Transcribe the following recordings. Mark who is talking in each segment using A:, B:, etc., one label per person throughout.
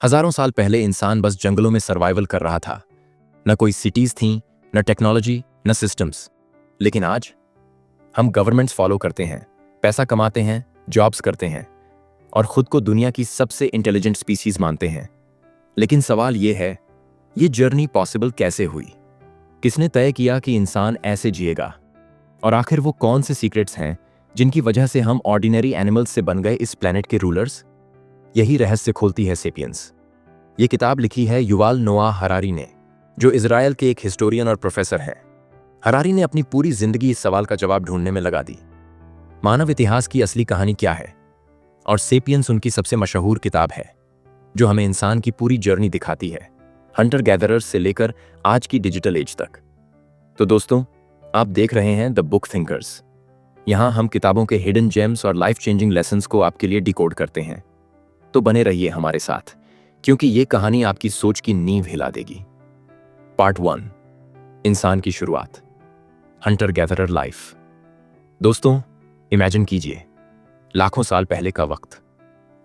A: हजारों साल पहले इंसान बस जंगलों में सर्वाइवल कर रहा था। न कोई सिटीज थीं, न टेक्नोलॉजी, न सिस्टम्स। लेकिन आज हम गवर्नमेंट्स फॉलो करते हैं, पैसा कमाते हैं, जॉब्स करते हैं और खुद को दुनिया की सबसे इंटेलिजेंट स्पीसीज मानते हैं। लेकिन सवाल यह है, ये जर्नी पॉसिबल कैसे हुई? किसने तय किया कि इंसान ऐसे जिएगा? और आखिर वो कौन से सीक्रेट्स हैं जिनकी वजह से हम ऑर्डिनरी एनिमल्स से बन गए इस प्लेनेट के रूलर्स? यही रहस्य खोलती है सेपियंस। ये किताब लिखी है युवाल नोआ हरारी ने, जो इजराइल के एक हिस्टोरियन और प्रोफेसर हैं। हरारी ने अपनी पूरी जिंदगी इस सवाल का जवाब ढूंढने में लगा दी, मानव इतिहास की असली कहानी क्या है। और सेपियंस उनकी सबसे मशहूर किताब है, जो हमें इंसान की पूरी जर्नी दिखाती है, हंटर गैदरर्स से लेकर आज की डिजिटल एज तक। तो दोस्तों, आप देख रहे हैं द बुक थिंकर्स। यहां हम किताबों के हिडन जेम्स और लाइफ चेंजिंग लेसन्स को आपके लिए डिकोड करते हैं। तो बने रहिए हमारे साथ, क्योंकि ये कहानी आपकी सोच की नींव हिला देगी। पार्ट 1, इंसान की शुरुआत, हंटर गैदरर लाइफ। दोस्तों, इमेजिन कीजिए, लाखों साल पहले का वक्त।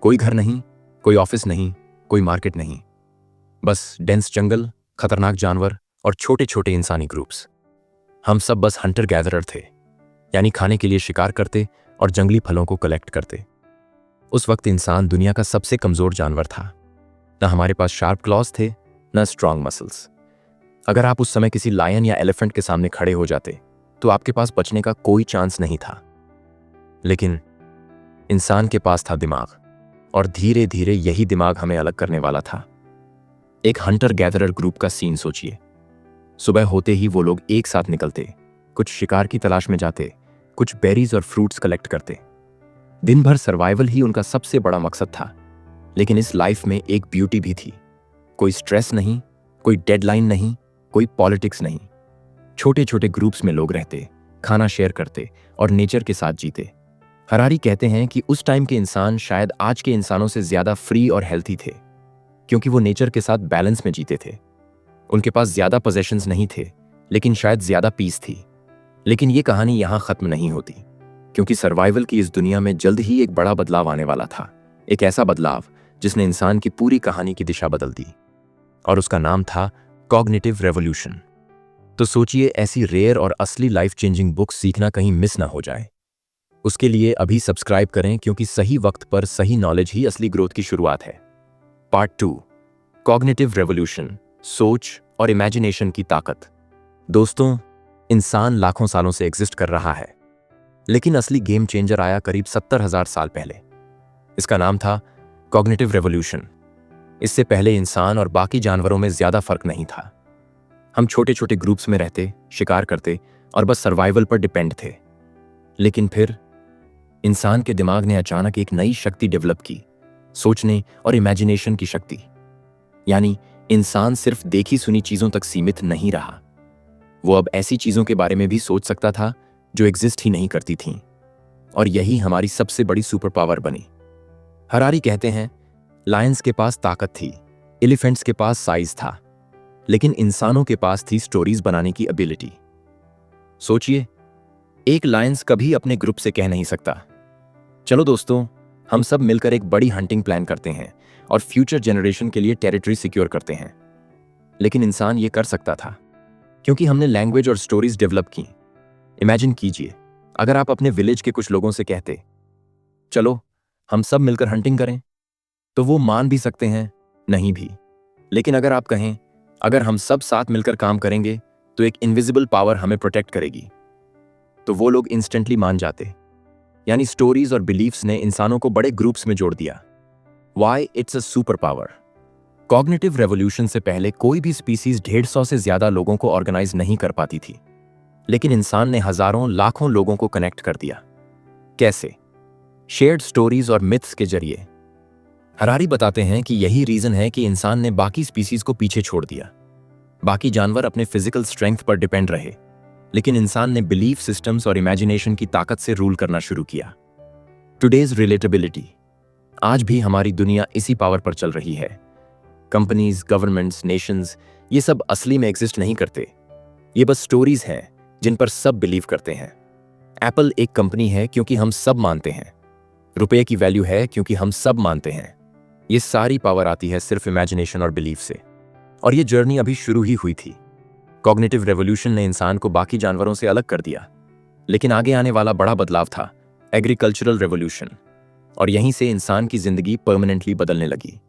A: कोई घर नहीं, कोई ऑफिस नहीं, कोई मार्केट नहीं, बस डेंस जंगल, खतरनाक जानवर और छोटे छोटे इंसानी ग्रुप्स। हम सब बस हंटर गैदरर थे, यानी खाने के लिए शिकार करते और जंगली फलों को कलेक्ट करते। उस वक्त इंसान दुनिया का सबसे कमजोर जानवर था। न हमारे पास शार्प क्लॉज थे, न स्ट्रांग मसल्स। अगर आप उस समय किसी लायन या एलिफेंट के सामने खड़े हो जाते तो आपके पास बचने का कोई चांस नहीं था। लेकिन इंसान के पास था दिमाग, और धीरे धीरे यही दिमाग हमें अलग करने वाला था। एक हंटर गैदरर ग्रुप का सीन सोचिए। सुबह होते ही वो लोग एक साथ निकलते, कुछ शिकार की तलाश में जाते, कुछ बेरीज और फ्रूट्स कलेक्ट करते। दिन भर सर्वाइवल ही उनका सबसे बड़ा मकसद था। लेकिन इस लाइफ में एक ब्यूटी भी थी। कोई स्ट्रेस नहीं, कोई डेडलाइन नहीं, कोई पॉलिटिक्स नहीं। छोटे छोटे ग्रुप्स में लोग रहते, खाना शेयर करते और नेचर के साथ जीते। हरारी कहते हैं कि उस टाइम के इंसान शायद आज के इंसानों से ज्यादा फ्री और हेल्थी थे, क्योंकि वो नेचर के साथ बैलेंस में जीते थे। उनके पास ज्यादा पोजेशंस नहीं थे, लेकिन शायद ज्यादा पीस थी। लेकिन ये कहानी यहां खत्म नहीं होती, क्योंकि सर्वाइवल की इस दुनिया में जल्द ही एक बड़ा बदलाव आने वाला था। एक ऐसा बदलाव जिसने इंसान की पूरी कहानी की दिशा बदल दी, और उसका नाम था कॉग्निटिव रेवोल्यूशन। तो सोचिए, ऐसी रेयर और असली लाइफ चेंजिंग बुक सीखना कहीं मिस ना हो जाए। उसके लिए अभी सब्सक्राइब करें, क्योंकि सही वक्त पर सही नॉलेज ही असली ग्रोथ की शुरुआत है। पार्ट 2, कॉग्निटिव रेवोल्यूशन, सोच और इमेजिनेशन की ताकत। दोस्तों, इंसान लाखों सालों से एग्जिस्ट कर रहा है, लेकिन असली गेम चेंजर आया करीब 70,000 साल पहले। इसका नाम था कॉग्निटिव रेवोल्यूशन। इससे पहले इंसान और बाकी जानवरों में ज्यादा फर्क नहीं था। हम छोटे छोटे ग्रुप्स में रहते, शिकार करते और बस सर्वाइवल पर डिपेंड थे। लेकिन फिर इंसान के दिमाग ने अचानक एक नई शक्ति डेवलप की, सोचने और इमेजिनेशन की शक्ति। यानी इंसान सिर्फ देखी सुनी चीजों तक सीमित नहीं रहा। वो अब ऐसी चीजों के बारे में भी सोच सकता था जो एग्जिस्ट ही नहीं करती थीं। और यही हमारी सबसे बड़ी सुपर पावर बनी। हरारी कहते हैं, लायंस के पास ताकत थी, एलिफेंट्स के पास साइज था, लेकिन इंसानों के पास थी स्टोरीज बनाने की एबिलिटी। सोचिए, एक लायंस कभी अपने ग्रुप से कह नहीं सकता, चलो दोस्तों, हम सब मिलकर एक बड़ी हंटिंग प्लान करते हैं और फ्यूचर जनरेशन के लिए टेरिटरी सिक्योर करते हैं। लेकिन इंसान ये कर सकता था, क्योंकि हमने लैंग्वेज और स्टोरीज डेवलप की। इमेजिन कीजिए, अगर आप अपने विलेज के कुछ लोगों से कहते, चलो हम सब मिलकर हंटिंग करें, तो वो मान भी सकते हैं, नहीं भी। लेकिन अगर आप कहें, अगर हम सब साथ मिलकर काम करेंगे तो एक इनविजिबल पावर हमें प्रोटेक्ट करेगी, तो वो लोग इंस्टेंटली मान जाते। यानी स्टोरीज और बिलीफ्स ने इंसानों को बड़े ग्रुप्स में जोड़ दिया। Why it's a super power. Cognitive revolution से पहले कोई भी स्पीसीज 150 से ज्यादा लोगों को ऑर्गेनाइज नहीं कर पाती थी, लेकिन इंसान ने हजारों लाखों लोगों को कनेक्ट कर दिया। कैसे? शेयर्ड स्टोरीज और मिथ्स के जरिए। हरारी बताते हैं कि यही रीजन है कि इंसान ने बाकी स्पीसीज को पीछे छोड़ दिया। बाकी जानवर अपने फिजिकल स्ट्रेंथ पर डिपेंड रहे, लेकिन इंसान ने बिलीफ सिस्टम्स और इमेजिनेशन की ताकत से रूल करना शुरू किया। Today's relatability. आज भी हमारी दुनिया इसी पावर पर चल रही है। कंपनीज, गवर्नमेंट्स, नेशंस, ये सब असली में एग्जिस्ट नहीं करते। ये बस स्टोरीज हैं जिन पर सब बिलीव करते हैं। एप्पल एक कंपनी है क्योंकि हम सब मानते हैं। रुपए की वैल्यू है क्योंकि हम सब मानते हैं। ये सारी पावर आती है सिर्फ इमेजिनेशन और बिलीफ से। और ये जर्नी अभी शुरू ही हुई थी। कॉग्निटिव रेवोल्यूशन ने इंसान को बाकी जानवरों से अलग कर दिया, लेकिन आगे आने वाला बड़ा बदलाव था एग्रीकल्चरल रेवोल्यूशन, और यहीं से इंसान की जिंदगी परमानेंटली बदलने लगी।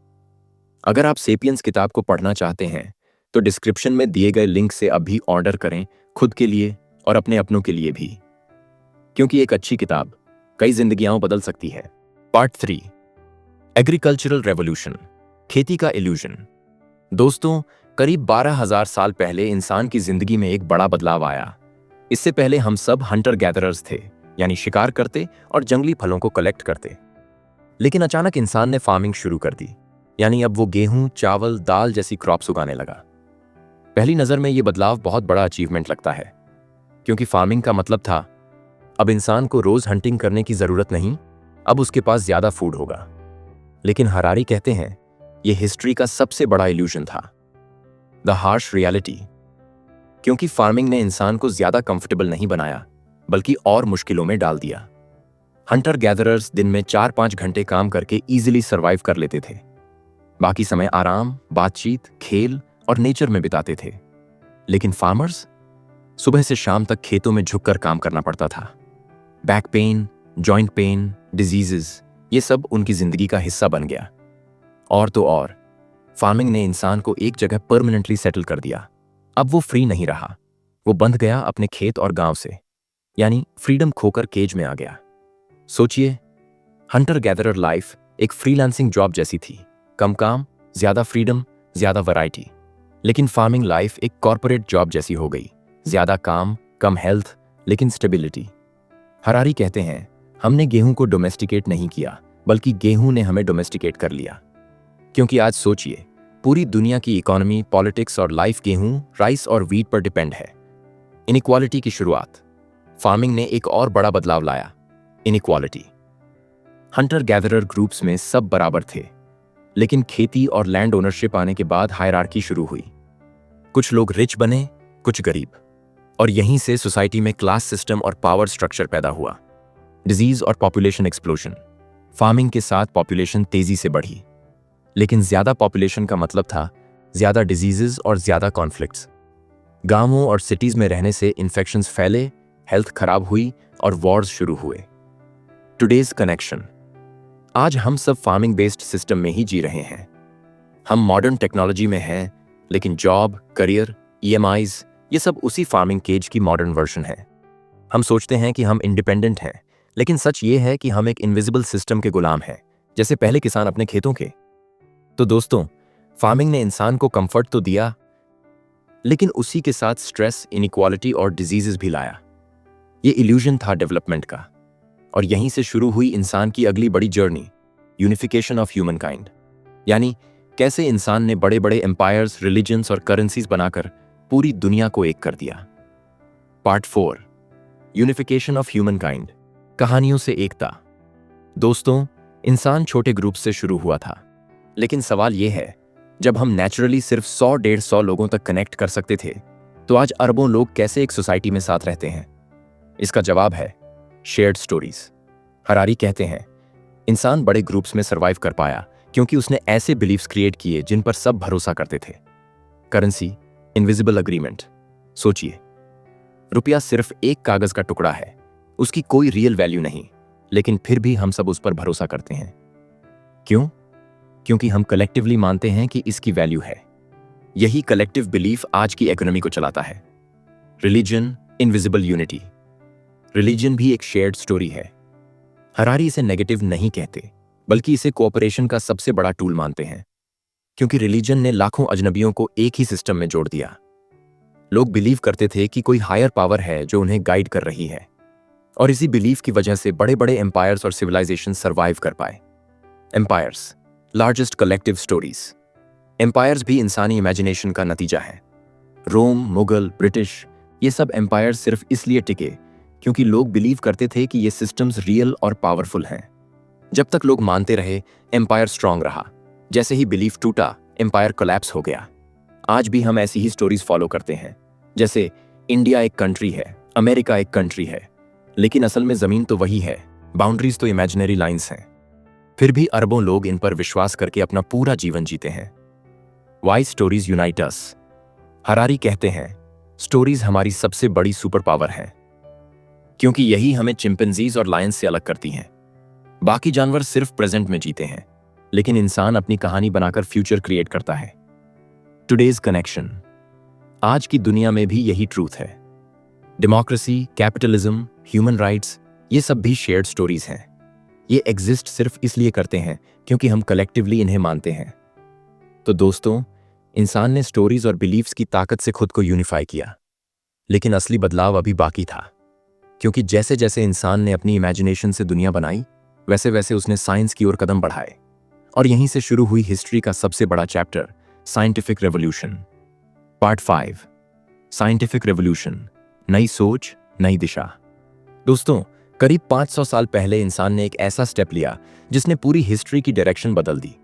A: अगर आप सेपियंस किताब को पढ़ना चाहते हैं तो डिस्क्रिप्शन में दिए गए लिंक से अभी ऑर्डर करें, खुद के लिए और अपने अपनों के लिए भी, क्योंकि एक अच्छी किताब कई जिंदगियां बदल सकती है। पार्ट 3, एग्रीकल्चरल रेवोल्यूशन, खेती का इल्यूजन। दोस्तों, करीब 12,000 साल पहले इंसान की जिंदगी में एक बड़ा बदलाव आया। इससे पहले हम सब हंटर गैदरर्स थे, यानी शिकार करते और जंगली फलों को कलेक्ट करते। लेकिन अचानक इंसान ने फार्मिंग शुरू कर दी, यानी अब वो गेहूं, चावल, दाल जैसी क्रॉप्स उगाने लगा। पहली नजर में ये बदलाव बहुत बड़ा अचीवमेंट लगता है, क्योंकि फार्मिंग का मतलब था अब इंसान को रोज हंटिंग करने की जरूरत नहीं, अब उसके पास ज्यादा फूड होगा। लेकिन हरारी कहते हैं यह हिस्ट्री का सबसे बड़ा इल्यूजन था, द हार्श रियलिटी। क्योंकि फार्मिंग ने इंसान को ज्यादा कंफर्टेबल नहीं बनाया, बल्कि और मुश्किलों में डाल दिया। हंटर गैदरर्स दिन में 4-5 घंटे काम करके इजीली सर्वाइव कर लेते थे। बाकी समय आराम, बातचीत, खेल और नेचर में बिताते थे। लेकिन फार्मर्स, सुबह से शाम तक खेतों में झुककर काम करना पड़ता था। Back pain, joint pain, diseases, ये सब उनकी जिंदगी का हिस्सा बन गया। और तो और, फार्मिंग ने इंसान को एक जगह परमानेंटली सेटल कर दिया। अब वो फ्री नहीं रहा, वो बंध गया अपने खेत और गांव से, यानी फ्रीडम खोकर केज में आ गया। सोचिए, हंटर गैदरर लाइफ एक फ्रीलांसिंग जॉब जैसी थी, कम काम, ज्यादा फ्रीडम, ज्यादा वैरायटी। लेकिन फार्मिंग लाइफ एक कॉर्पोरेट जॉब जैसी हो गई, ज्यादा काम, कम हेल्थ, लेकिन स्टेबिलिटी। हरारी कहते हैं हमने गेहूं को डोमेस्टिकेट नहीं किया, बल्कि गेहूं ने हमें डोमेस्टिकेट कर लिया। क्योंकि आज सोचिए, पूरी दुनिया की इकोनॉमी, पॉलिटिक्स और लाइफ गेहूं, राइस और व्हीट पर डिपेंड है। इनइक्वालिटी की शुरुआत, फार्मिंग ने एक और बड़ा बदलाव लाया, इनइक्वालिटी। हंटर गैदरर ग्रुप्स में सब बराबर थे, लेकिन खेती और लैंड ओनरशिप आने के बाद हायरार्की शुरू हुई। कुछ लोग रिच बने, कुछ गरीब, और यहीं से सोसाइटी में क्लास सिस्टम और पावर स्ट्रक्चर पैदा हुआ। डिजीज और पॉपुलेशन एक्सप्लोजन, फार्मिंग के साथ पॉपुलेशन तेजी से बढ़ी, लेकिन ज्यादा पॉपुलेशन का मतलब था ज्यादा डिजीजेस और ज्यादा कॉन्फ्लिक्ट्स। गांवों और सिटीज में रहने से इन्फेक्शंस फैले, हेल्थ खराब हुई और वॉर्स शुरू हुए। टुडेज कनेक्शन, आज हम सब फार्मिंग बेस्ड सिस्टम में ही जी रहे हैं। हम मॉडर्न टेक्नोलॉजी में हैं, लेकिन जॉब, करियर, EMIs, ये सब उसी फार्मिंग केज की मॉडर्न वर्जन है। हम सोचते हैं कि हम इंडिपेंडेंट हैं, लेकिन सच ये है कि हम एक इनविजिबल सिस्टम के गुलाम हैं, जैसे पहले किसान अपने खेतों के। तो दोस्तों, फार्मिंग ने इंसान को कंफर्ट तो दिया, लेकिन उसी के साथ स्ट्रेस, इनइक्वालिटी और डिजीजेस भी लाया। ये इल्यूजन था डेवलपमेंट का, और यहीं से शुरू हुई इंसान की अगली बड़ी journey, unification of human kind. यानी कैसे इंसान ने बड़े बड़े एम्पायर्स, रिलीजन्स और करेंसीज बनाकर पूरी दुनिया को एक कर दिया। Part 4, unification of human kind, कहानियों से एकता। दोस्तों, इंसान छोटे ग्रुप से शुरू हुआ था, लेकिन सवाल यह है, जब हम नेचुरली सिर्फ 100-150 लोगों तक कनेक्ट कर सकते थे, तो आज अरबों लोग कैसे एक सोसाइटी में साथ रहते हैं? इसका जवाब है शेयर्ड स्टोरीज। हरारी कहते हैं इंसान बड़े ग्रुप्स में सर्वाइव कर पाया क्योंकि उसने ऐसे बिलीफ्स क्रिएट किए जिन पर सब भरोसा करते थे। Currency, invisible agreement. सोचिए, रुपया सिर्फ एक कागज का टुकड़ा है, उसकी कोई रियल वैल्यू नहीं, लेकिन फिर भी हम सब उस पर भरोसा करते हैं। क्यों? क्योंकि हम कलेक्टिवली मानते हैं कि इसकी वैल्यू है। यही कलेक्टिव बिलीफ आज की इकोनॉमी को चलाता है। Religion, invisible unity. रिलीजन भी एक शेयर्ड स्टोरी है। हरारी इसे नेगेटिव नहीं कहते, बल्कि इसे कोऑपरेशन का सबसे बड़ा टूल मानते हैं, क्योंकि रिलीजन ने लाखों अजनबियों को एक ही सिस्टम में जोड़ दिया। लोग बिलीव करते थे कि कोई हायर पावर है जो उन्हें गाइड कर रही है, और इसी बिलीफ की वजह से बड़े बड़े एम्पायर्स और सिविलाइजेशन सर्वाइव कर पाए। Empires, largest collective stories. Empires भी इंसानी इमेजिनेशन का नतीजा है। रोम, मुगल, ब्रिटिश, ये सब एम्पायर्स सिर्फ इसलिए टिके क्योंकि लोग बिलीव करते थे कि ये सिस्टम्स रियल और पावरफुल हैं। जब तक लोग मानते रहे, एम्पायर स्ट्रांग रहा। जैसे ही बिलीफ टूटा, एम्पायर कोलैप्स हो गया। आज भी हम ऐसी ही स्टोरीज फॉलो करते हैं, जैसे इंडिया एक कंट्री है, अमेरिका एक कंट्री है, लेकिन असल में जमीन तो वही है, बाउंड्रीज तो इमेजिनरी लाइंस हैं। फिर भी अरबों लोग इन पर विश्वास करके अपना पूरा जीवन जीते हैं। वाई स्टोरीज यूनाइट अस। हरारी कहते हैं स्टोरीज हमारी सबसे बड़ी सुपर पावर है, क्योंकि यही हमें चिंपैंजीज और लायंस से अलग करती हैं। बाकी जानवर सिर्फ प्रेजेंट में जीते हैं, लेकिन इंसान अपनी कहानी बनाकर फ्यूचर क्रिएट करता है। Today's connection. आज की दुनिया में भी यही ट्रूथ है। डेमोक्रेसी, कैपिटलिज्म, ह्यूमन राइट्स, ये सब भी शेयर्ड स्टोरीज हैं। ये एग्जिस्ट सिर्फ इसलिए करते हैं क्योंकि हम कलेक्टिवली इन्हें मानते हैं। तो दोस्तों, इंसान ने स्टोरीज और बिलीव्स की ताकत से खुद को यूनिफाई किया, लेकिन असली बदलाव अभी बाकी था। क्योंकि जैसे जैसे इंसान ने अपनी इमेजिनेशन से दुनिया बनाई, वैसे वैसे उसने साइंस की ओर कदम बढ़ाए, और यहीं से शुरू हुई हिस्ट्री का सबसे बड़ा chapter, scientific revolution. Part 5, scientific revolution, नई सोच, नई दिशा। दोस्तों, करीब 500 साल पहले इंसान ने एक ऐसा स्टेप लिया जिसने पूरी हिस्ट्री की डायरेक्शन बदल दी।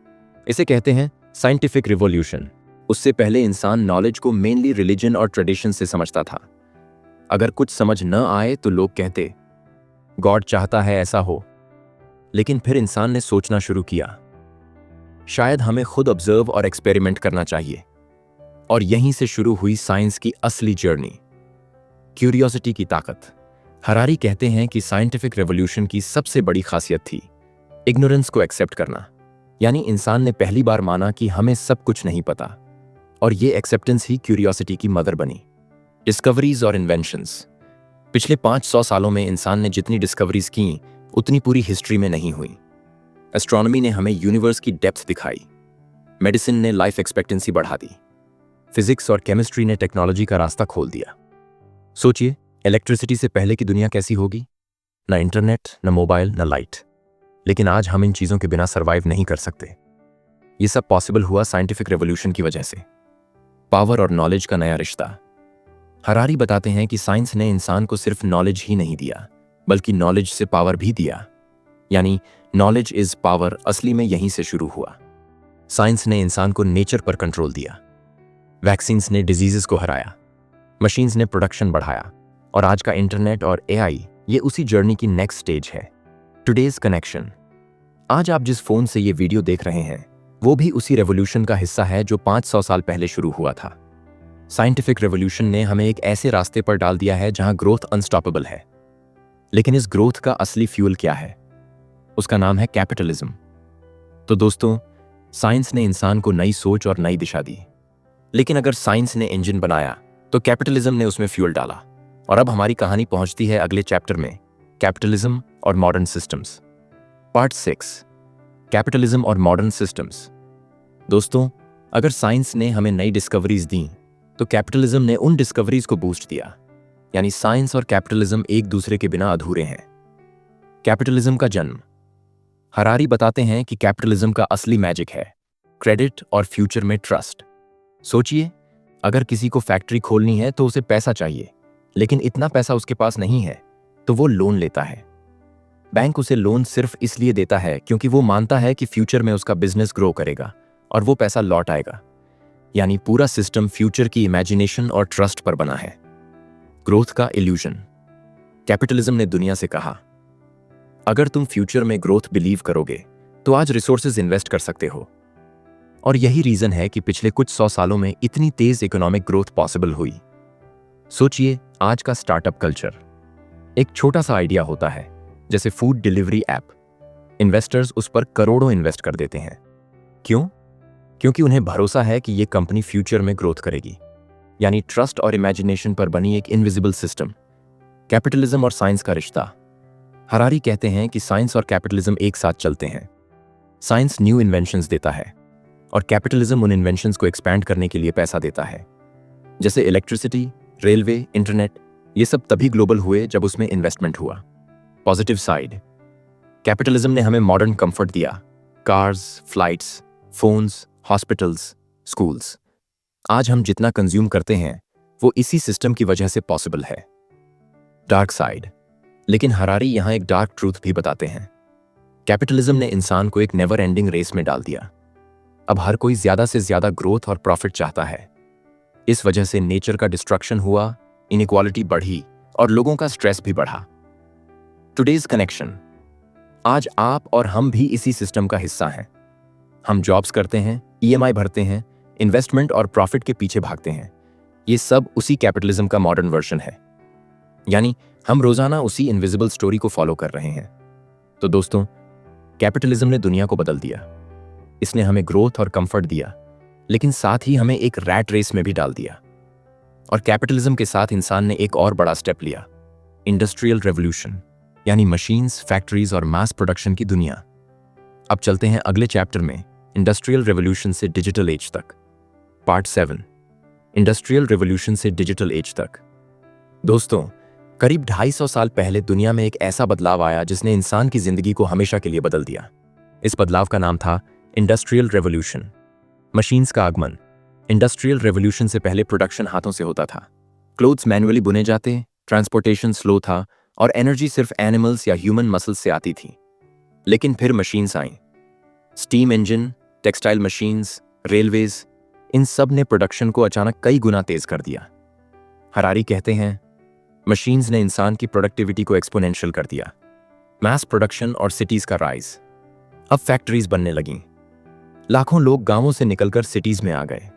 A: इसे कहते हैं साइंटिफिक रिवॉल्यूशन। उससे पहले इंसान नॉलेज को मेनली रिलीजन और ट्रेडिशन से समझता था। अगर कुछ समझ न आए तो लोग कहते गॉड चाहता है ऐसा हो। लेकिन फिर इंसान ने सोचना शुरू किया, शायद हमें खुद ऑब्जर्व और एक्सपेरिमेंट करना चाहिए। और यहीं से शुरू हुई साइंस की असली जर्नी। क्यूरियोसिटी की ताकत। हरारी कहते हैं कि साइंटिफिक रेवोल्यूशन की सबसे बड़ी खासियत थी इग्नोरेंस को एक्सेप्ट करना। यानी इंसान ने पहली बार माना कि हमें सब कुछ नहीं पता, और ये एक्सेप्टेंस ही क्यूरियोसिटी की मदर बनी। डिस्कवरीज और इन्वेंशंस। पिछले 500 सालों में इंसान ने जितनी डिस्कवरीज की, उतनी पूरी हिस्ट्री में नहीं हुई। एस्ट्रोनॉमी ने हमें यूनिवर्स की डेप्थ दिखाई, मेडिसिन ने लाइफ एक्सपेक्टेंसी बढ़ा दी, फिजिक्स और केमिस्ट्री ने टेक्नोलॉजी का रास्ता खोल दिया। सोचिए, इलेक्ट्रिसिटी से पहले की दुनिया कैसी होगी? न इंटरनेट, न मोबाइल, न लाइट। लेकिन आज हम इन चीजों के बिना सर्वाइव नहीं कर सकते। ये सब पॉसिबल हुआ साइंटिफिक रेवोल्यूशन की वजह से। पावर और नॉलेज का नया रिश्ता। हरारी बताते हैं कि साइंस ने इंसान को सिर्फ नॉलेज ही नहीं दिया, बल्कि नॉलेज से पावर भी दिया। यानी नॉलेज इज पावर असली में यहीं से शुरू हुआ। साइंस ने इंसान को नेचर पर कंट्रोल दिया, वैक्सीन्स ने डिजीजेस को हराया, मशीन्स ने प्रोडक्शन बढ़ाया, और आज का इंटरनेट और एआई ये उसी जर्नी की नेक्स्ट स्टेज है। Today's connection. आज आप जिस फोन से ये वीडियो देख रहे हैं, वो भी उसी रेवोल्यूशन का हिस्सा है जो 500 साल पहले शुरू हुआ था। साइंटिफिक रेवोल्यूशन ने हमें एक ऐसे रास्ते पर डाल दिया है जहां ग्रोथ अनस्टॉपेबल है। लेकिन इस ग्रोथ का असली फ्यूल क्या है? उसका नाम है कैपिटलिज्म। तो दोस्तों, साइंस ने इंसान को नई सोच और नई दिशा दी। लेकिन अगर साइंस ने इंजन बनाया, तो कैपिटलिज्म ने उसमें फ्यूल डाला। और अब हमारी कहानी पहुंचती है अगले चैप्टर में, कैपिटलिज्म और मॉडर्न सिस्टम्स। पार्ट 6, कैपिटलिज्म और मॉडर्न सिस्टम्स। दोस्तों, अगर साइंस ने हमें नई डिस्कवरीज दी, तो कैपिटलिज्म ने उन डिस्कवरीज को बूस्ट दिया। यानी साइंस और कैपिटलिज्म एक दूसरे के बिना अधूरे हैं। कैपिटलिज्म का जन्म। हरारी बताते हैं कि कैपिटलिज्म का असली मैजिक है क्रेडिट और फ्यूचर में ट्रस्ट। सोचिए, अगर किसी को फैक्ट्री खोलनी है तो उसे पैसा चाहिए, लेकिन इतना पैसा उसके पास नहीं है, तो वो लोन लेता है। बैंक उसे लोन सिर्फ इसलिए देता है क्योंकि वो मानता है कि फ्यूचर में उसका बिजनेस ग्रो करेगा और वो पैसा लौट आएगा। यानी पूरा सिस्टम फ्यूचर की इमेजिनेशन और ट्रस्ट पर बना है। ग्रोथ का इल्यूजन। कैपिटलिज्म ने दुनिया से कहा, अगर तुम फ्यूचर में ग्रोथ बिलीव करोगे तो आज रिसोर्सेज इन्वेस्ट कर सकते हो। और यही रीजन है कि पिछले कुछ 100 सालों में इतनी तेज इकोनॉमिक ग्रोथ पॉसिबल हुई। सोचिए, आज का स्टार्टअप कल्चर। एक छोटा सा आइडिया होता है, जैसे फूड डिलीवरी ऐप, इन्वेस्टर्स उस पर करोड़ों इन्वेस्ट कर देते हैं। क्यों? क्योंकि उन्हें भरोसा है कि ये कंपनी फ्यूचर में ग्रोथ करेगी। यानी ट्रस्ट और इमेजिनेशन पर बनी एक इनविजिबल सिस्टम। कैपिटलिज्म और साइंस का रिश्ता। हरारी कहते हैं कि साइंस और कैपिटलिज्म एक साथ चलते हैं। साइंस न्यू इन्वेंशंस देता है और कैपिटलिज्म उन इन्वेंशंस को एक्सपैंड करने के लिए पैसा देता है। जैसे इलेक्ट्रिसिटी, रेलवे, इंटरनेट, ये सब तभी ग्लोबल हुए जब उसमें इन्वेस्टमेंट हुआ। Positive side. कैपिटलिज्म ने हमें मॉडर्न कंफर्ट दिया, cars, flights, phones, hospitals, schools. आज हम जितना कंज्यूम करते हैं वो इसी सिस्टम की वजह से पॉसिबल है। Dark side. लेकिन हरारी यहां एक डार्क ट्रूथ भी बताते हैं। कैपिटलिज्म ने इंसान को एक नेवर एंडिंग रेस में डाल दिया। अब हर कोई ज्यादा से ज्यादा ग्रोथ और प्रॉफिट चाहता है। इस वजह से नेचर का डिस्ट्रक्शन हुआ, इनइक्वालिटी बढ़ी और लोगों का स्ट्रेस भी बढ़ा। Today's connection. आज आप और हम भी इसी सिस्टम का हिस्सा हैं। हम जॉब्स करते हैं, ईएमआई भरते हैं, इन्वेस्टमेंट और प्रॉफिट के पीछे भागते हैं। ये सब उसी कैपिटलिज्म का मॉडर्न वर्जन है। यानी हम रोजाना उसी इनविजिबल स्टोरी को फॉलो कर रहे हैं। तो दोस्तों, कैपिटलिज्म ने दुनिया को बदल दिया। इसने हमें ग्रोथ और कंफर्ट दिया, लेकिन साथ ही हमें एक रैट रेस में भी डाल दिया। और कैपिटलिज्म के साथ इंसान ने एक और बड़ा स्टेप लिया, इंडस्ट्रियल रेवोल्यूशन, यानी मशीन्स, फैक्ट्रीज और मास प्रोडक्शन की दुनिया। अब चलते हैं अगले चैप्टर में, इंडस्ट्रियल रेवोल्यूशन से डिजिटल एज तक। पार्ट 7, इंडस्ट्रियल रेवोल्यूशन से डिजिटल एज तक। दोस्तों, करीब 250 साल पहले दुनिया में एक ऐसा बदलाव आया जिसने इंसान की जिंदगी को हमेशा के लिए बदल दिया। इस बदलाव का नाम था इंडस्ट्रियल रेवोल्यूशन, मशीन्स का आगमन। इंडस्ट्रियल रेवोल्यूशन से पहले प्रोडक्शन हाथों से होता था। क्लोथ्स मैन्युअली बुने जाते, ट्रांसपोर्टेशन स्लो था और एनर्जी सिर्फ एनिमल्स या ह्यूमन मसल्स से आती थी। लेकिन फिर मशीन्स आईं। Steam engine, textile machines, railways, इन सब ने प्रोडक्शन को अचानक कई गुना तेज कर दिया। हरारी कहते हैं, मशीन्स ने इंसान की प्रोडक्टिविटी को एक्सपोनेंशियल कर दिया। मास प्रोडक्शन और सिटीज का राइज। अब फैक्ट्रीज बनने लगीं। लाखों लोग गांवों से निकलकर सिटीज में आ गए।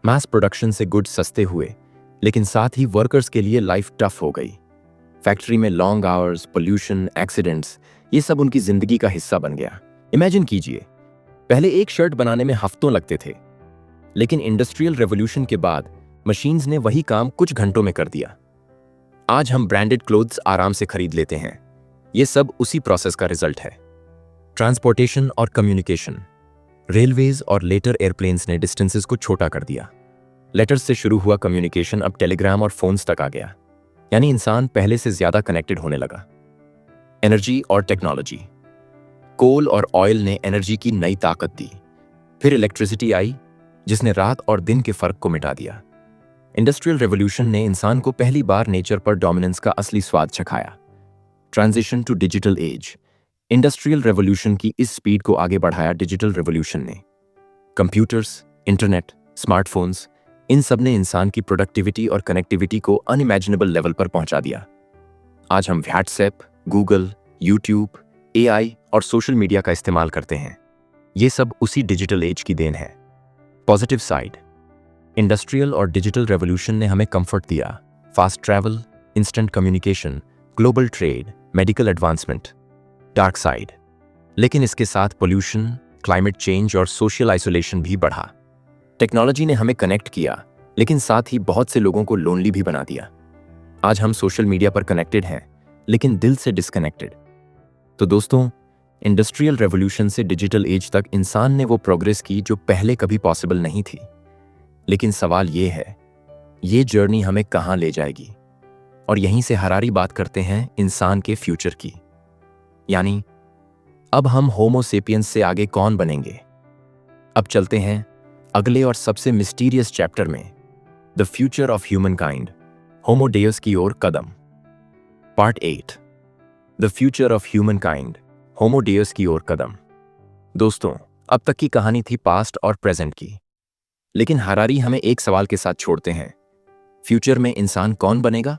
A: मास प्रोडक्शन से गुड्स सस्ते हुए, लेकिन साथ ही वर्कर्स के लिए लाइफ टफ हो गई। फैक्ट्री में लॉन्ग आवर्स, पोल्यूशन, एक्सीडेंट्स, ये सब उनकी जिंदगी का हिस्सा बन गया। इमेजिन कीजिए, पहले एक शर्ट बनाने में हफ्तों लगते थे, लेकिन इंडस्ट्रियल रेवोल्यूशन के बाद मशीन्स ने वही काम कुछ घंटों में कर दिया। आज हम ब्रांडेड क्लोथ्स आराम से खरीद लेते हैं। ये सब उसी प्रोसेस का रिजल्ट है। ट्रांसपोर्टेशन और कम्युनिकेशन। रेलवेज और लेटर एयरप्लेन्स ने डिस्टेंसेस को छोटा कर दिया। लेटर्स से शुरू हुआ कम्युनिकेशन अब टेलीग्राम और फोन्स तक आ गया। यानी इंसान पहले से ज्यादा कनेक्टेड होने लगा। एनर्जी और टेक्नोलॉजी। कोल और ऑयल ने एनर्जी की नई ताकत दी। फिर इलेक्ट्रिसिटी आई, जिसने रात और दिन के फर्क को मिटा दिया। इंडस्ट्रियल रेवोल्यूशन ने इंसान को पहली बार नेचर पर डोमिनेंस का असली स्वाद चखाया। Transition to digital age. Industrial revolution की इस स्पीड को आगे बढ़ाया डिजिटल रेवोल्यूशन ने। कंप्यूटर्स, इंटरनेट, स्मार्टफोन्स, इन सब ने इंसान की प्रोडक्टिविटी और कनेक्टिविटी को अनइमेजिनेबल लेवल पर पहुंचा दिया। आज हम व्हाट्सएप, गूगल, यूट्यूब, एआई और सोशल मीडिया का इस्तेमाल करते हैं। ये सब उसी डिजिटल एज की देन है। Positive side. इंडस्ट्रियल और डिजिटल रेवोल्यूशन ने हमें कंफर्ट दिया, fast travel, instant communication, global trade, medical advancement. Dark side. लेकिन इसके साथ पोल्यूशन, क्लाइमेट चेंज और सोशल आइसोलेशन भी बढ़ा। टेक्नोलॉजी ने हमें कनेक्ट किया, लेकिन साथ ही बहुत से लोगों को लोनली भी बना दिया। आज हम सोशल मीडिया पर कनेक्टेड हैं, लेकिन दिल से डिस्कनेक्टेड। तो दोस्तों, इंडस्ट्रियल रेवोल्यूशन से डिजिटल एज तक इंसान ने वो प्रोग्रेस की जो पहले कभी पॉसिबल नहीं थी। लेकिन सवाल ये है, ये जर्नी हमें कहाँ ले जाएगी? और यहीं से हरारी बात करते हैं इंसान के फ्यूचर की। यानी अब हम होमो सेपियंस से आगे कौन बनेंगे? अब चलते हैं अगले और सबसे मिस्टीरियस चैप्टर में, the future of humankind, Homo Deus की ओर कदम। Part 8, the future of humankind, Homo Deus की ओर कदम। दोस्तों, अब तक की कहानी थी पास्ट और प्रेजेंट की, लेकिन हरारी हमें एक सवाल के साथ छोड़ते हैं, फ्यूचर में इंसान कौन बनेगा?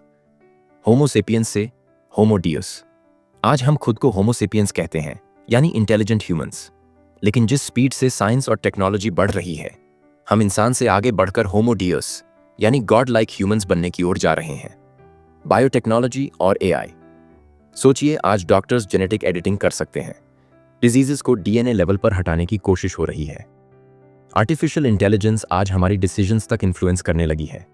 A: होमो सेपियंस से होमो डेयस। आज हम खुद को होमो सेपियंस कहते हैं, यानी इंटेलिजेंट ह्यूमंस। लेकिन जिस स्पीड से साइंस और टेक्नोलॉजी बढ़ रही है, हम इंसान से आगे बढ़कर होमो डेयस यानी गॉड लाइक ह्यूमंस बनने की ओर जा रहे हैं। बायोटेक्नोलॉजी और एआई। सोचिए, आज डॉक्टर्स जेनेटिक एडिटिंग कर सकते हैं, डिजीजेस को डीएनए लेवल पर हटाने की कोशिश हो रही है। आर्टिफिशियल इंटेलिजेंस आज हमारी डिसीजंस तक इन्फ्लुएंस करने लगी है।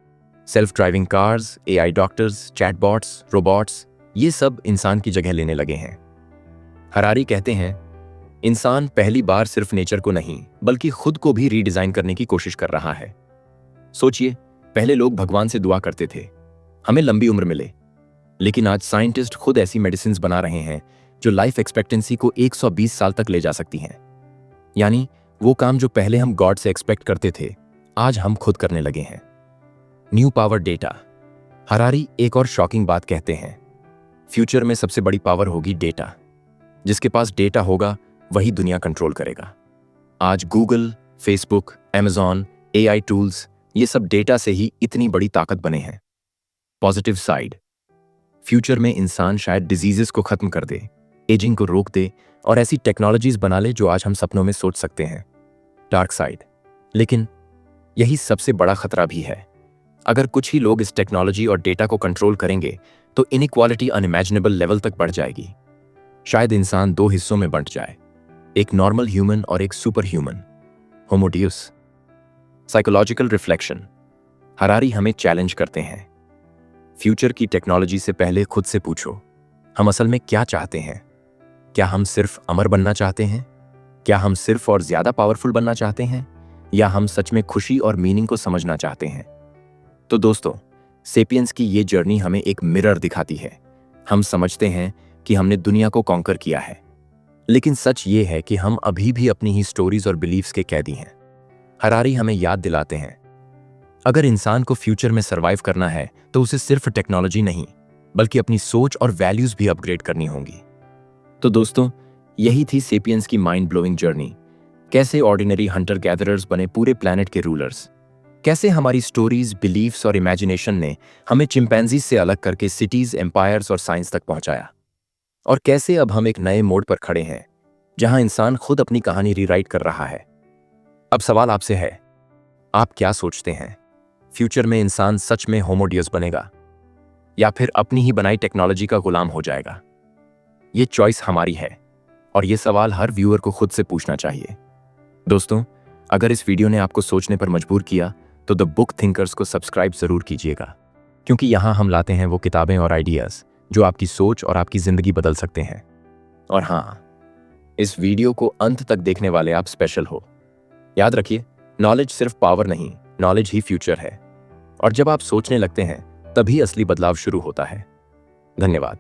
A: Self driving cars, AI doctors, chatbots, robots, ये सब इंसान की जगह लेने लगे हैं। हरारी कहते हैं, इंसान पहली बार सिर्फ नेचर को नहीं, बल्कि खुद को भी रीडिजाइन करने की कोशिश कर रहा है। सोचिए, पहले लोग भगवान से दुआ करते थे, हमें लंबी उम्र मिले। लेकिन आज साइंटिस्ट खुद ऐसी मेडिसिन्स बना रहे हैं जो लाइफ एक्सपेक्टेंसी को 120 साल तक ले जा सकती हैं। यानी वो काम जो पहले हम गॉड से एक्सपेक्ट करते थे, आज हम खुद करने लगे हैं। New power data. हरारी एक और शॉकिंग बात कहते हैं, फ्यूचर में सबसे बड़ी पावर होगी डेटा। जिसके पास डेटा होगा वही दुनिया कंट्रोल करेगा। आज Google, Facebook, Amazon, AI tools, ये सब डेटा से ही इतनी बड़ी ताकत बने हैं। Positive side. फ्यूचर में इंसान शायद डिजीजेस को खत्म कर दे, एजिंग को रोक दे और ऐसी टेक्नोलॉजीज बना ले जो आज हम सपनों में सोच सकते हैं। Dark side. लेकिन यही सबसे बड़ा खतरा भी है। अगर कुछ ही लोग इस टेक्नोलॉजी और डेटा को कंट्रोल करेंगे तो इनइक्वालिटी अनइमेजिनेबल लेवल तक बढ़ जाएगी। शायद इंसान दो हिस्सों में बंट जाए, एक नॉर्मल ह्यूमन और एक superhuman, Homo Deus. Psychological reflection. Harari हमें चैलेंज करते हैं। फ्यूचर की टेक्नोलॉजी से पहले खुद से पूछो, हम असल में क्या चाहते हैं? क्या हम सिर्फ अमर बनना चाहते हैं? क्या हम सिर्फ और ज्यादा पावरफुल बनना चाहते हैं? या हम सच में खुशी और मीनिंग को समझना चाहते हैं? तो दोस्तों, सेपियंस की ये जर्नी हमें एक मिरर दिखाती है। हम समझते हैं कि हमने दुनिया को कॉन्कर किया है, लेकिन सच ये है कि हम अभी भी अपनी ही स्टोरीज और बिलीफ्स के कैदी हैं। हरारी हमें याद दिलाते हैं, अगर इंसान को फ्यूचर में सर्वाइव करना है तो उसे सिर्फ टेक्नोलॉजी नहीं बल्कि अपनी सोच और वैल्यूज भी अपग्रेड करनी होंगी। तो दोस्तों, यही थी सेपियंस की माइंड ब्लोइंग जर्नी। कैसे ऑर्डिनरी हंटर गैदरर्स बने पूरे प्लैनेट के रूलर्स। कैसे हमारी स्टोरीज, बिलीफ्स और इमेजिनेशन ने हमें चिंपैंजी से अलग करके सिटीज, एम्पायर्स और साइंस तक पहुंचाया। और कैसे अब हम एक नए मोड़ पर खड़े हैं जहां इंसान खुद अपनी कहानी रीराइट कर रहा है। अब सवाल आपसे है, आप क्या सोचते हैं? फ्यूचर में इंसान सच में होमो डियूस बनेगा या फिर अपनी ही बनाई टेक्नोलॉजी का गुलाम हो जाएगा? ये चॉइस हमारी है और ये सवाल हर व्यूअर को खुद से पूछना चाहिए। दोस्तों, अगर इस वीडियो ने आपको सोचने पर मजबूर किया तो द बुक थिंकर्स को सब्सक्राइब जरूर कीजिएगा, क्योंकि यहां हम लाते हैं वो किताबें और आइडियाज जो आपकी सोच और आपकी जिंदगी बदल सकते हैं। और हाँ, इस वीडियो को अंत तक देखने वाले आप स्पेशल हो। याद रखिए, नॉलेज सिर्फ पावर नहीं, नॉलेज ही फ्यूचर है। और जब आप सोचने लगते हैं तभी असली बदलाव शुरू होता है। धन्यवाद।